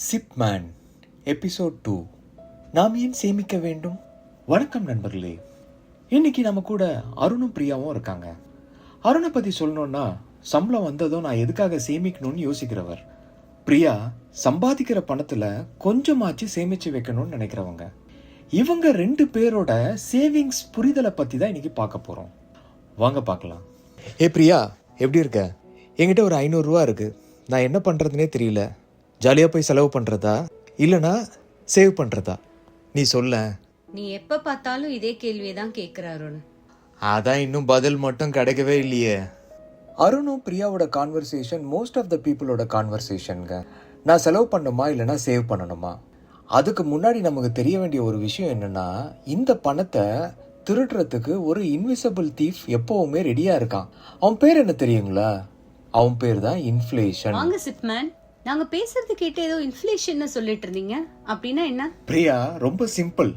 சிப்மேன் episode 2. நாம் ஏன் சேமிக்க வேண்டும்? வணக்கம் நண்பர்களே. இன்னைக்கு நம்ம கூட அருணும் பிரியாவும் இருக்காங்க. அருணை பற்றி சொல்லணும்னா, சம்பளம் வந்ததும் நான் எதுக்காக சேமிக்கணும்னு யோசிக்கிறவர். பிரியா சம்பாதிக்கிற பணத்தில் கொஞ்சமாச்சு சேமித்து வைக்கணும்னு நினைக்கிறவங்க. இவங்க 2 பேரோட சேவிங்ஸ் புரிதலை பற்றி தான் இன்னைக்கு பார்க்க போகிறோம். வாங்க பார்க்கலாம். பிரியா, எப்படி இருக்க? என்கிட்ட ஒரு 500 ரூபா இருக்குது. நான் என்ன பண்ணுறதுனே தெரியல. ஜாலியாக போய் செலவு பண்ணுறதா இல்லைனா சேவ் பண்ணுறதா? நீ சொல்ல. நீ எப்போ பார்த்தாலும் இதே கேள்வியை தான் கேட்குற அருண். அதான் இன்னும் பதில் மட்டும் கிடைக்கவே இல்லையே. அருணும் பிரியாவோட கான்வர்சேஷன் மோஸ்ட் ஆஃப் த பீப்புளோட கான்வர்சேஷனுங்க. நான் செலவு பண்ணணுமா இல்லைனா சேவ் பண்ணணுமா? அதுக்கு முன்னாடி நமக்கு தெரிய வேண்டிய ஒரு விஷயம் என்னன்னா, இந்த பணத்தை திருடுறதுக்கு ஒரு இன்விசிபிள் தீஃப் எப்பவுமே ரெடியா இருக்கான். அவன் பேர் என்ன தெரியுங்களா? அவன் பேர் தான் இன்ஃப்ளேஷன். வாங்க சிப்மேன், நாங்க பேசுறது கேட்டு ஏதோ இன்ஃப்ளேஷன் சொல்லிட்டு இருந்தீங்க. அப்படின்னா என்ன? பிரியா, ரொம்ப சிம்பிள்.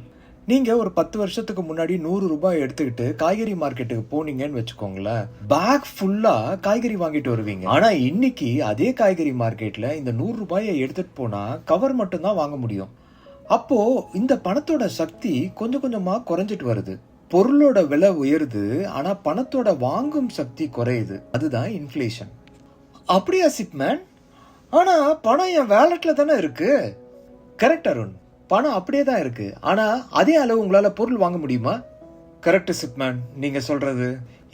நீங்க ஒரு 10 வருஷத்துக்கு முன்னாடி 100 ரூபாய் எடுத்துக்கிட்டு காய்கறி மார்க்கெட்டுக்கு போனீங்கன்னு வச்சுக்கோங்களேன், பேக் ஃபுல்லா காய்கறி வாங்கிட்டு வருவீங்க. ஆனா இன்னைக்கு அதே காய்கறி மார்க்கெட்ல இந்த 100 ரூபாயை எடுத்துட்டு போனா கவர் மட்டும் தான் வாங்க முடியும். அப்போ இந்த பணத்தோட சக்தி கொஞ்சம் கொஞ்சமா குறைஞ்சிட்டு வருது. பொருளோட விலை உயருது, ஆனா பணத்தோட வாங்கும் சக்தி குறையுது. அதுதான் இன்ஃப்ளேஷன். அப்படியா சிப்மேன்? ஆனா பணம் என் வேலட்ல தானே இருக்கு. கரெக்ட் அருண், பணம் அப்படியே தான் இருக்கு. ஆனா அதே அளவு உங்களால பொருள் வாங்க முடியுமா? கரெக்ட் சிப்மேன், நீங்க சொல்றது.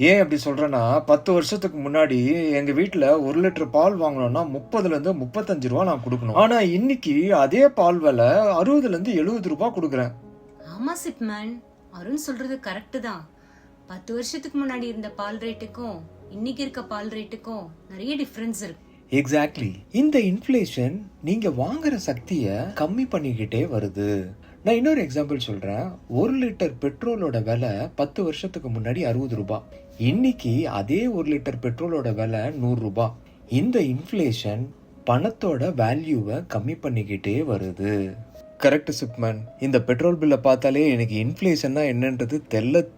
ஏன் அப்படி சொல்றேன்னா, 10 வருஷத்துக்கு முன்னாடி எங்க வீட்டுல 1 லிட்டர் பால் வாங்கணும்னா 30ல இருந்து 35 ரூபா நான் கொடுக்கணும். ஆனா இன்னைக்கு அதே பால் விலை 60ல இருந்து 70 ரூபாய் கொடுக்குறேன். ஆமா சிப்மேன், அருண் சொல்றது கரெக்ட் தான். 10 வருஷத்துக்கு முன்னாடி இருந்த பால் ரேட்டுக்கும் இன்னைக்கு இருக்க பால் ரேட்டுக்கும் நிறைய டிஃபரன்ஸ் இருக்கு. எக்ஸாக்ட்லி. இந்த இன்ஃப்ளேஷன் நீங்க வாங்குற சக்தியை கம்மி பண்ணிக்கிட்டே வருது. நான் இன்னொரு எக்ஸாம்பிள் சொல்றேன். 1 லிட்டர் பெட்ரோலோட விலை 10 வருஷத்துக்கு முன்னாடி 60 ரூபாய். இன்னைக்கு அதே 1 லிட்டர் பெட்ரோலோட விலை 100 ரூபாய். இந்த இன்ஃப்ளேஷன் பணத்தோட வேல்யூவை கம்மி பண்ணிக்கிட்டே வருது. கரெக்ட் சிப்மேன். இந்த பெட்ரோல் பில்லை பார்த்தாலே எனக்கு இன்ஃப்ளேஷன்னா என்னன்றது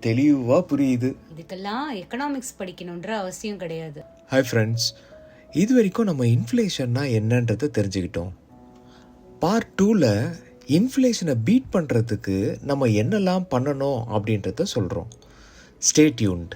தெளிவா புரியுது. இதுக்கெல்லாம் எக்கனாமிக்ஸ் படிக்கணுன்ற அவசியம் கிடையாது. ஹாய் ஃப்ரெண்ட்ஸ், இது வரைக்கும் நம்ம இன்ஃப்ளேஷன்னா என்னன்றதை தெரிஞ்சுக்கிட்டோம். பார்ட் 2ல இன்ஃப்ளேஷனை பீட் பண்ணுறதுக்கு நம்ம என்னெல்லாம் பண்ணணும் அப்படின்றத சொல்கிறோம். Stay tuned.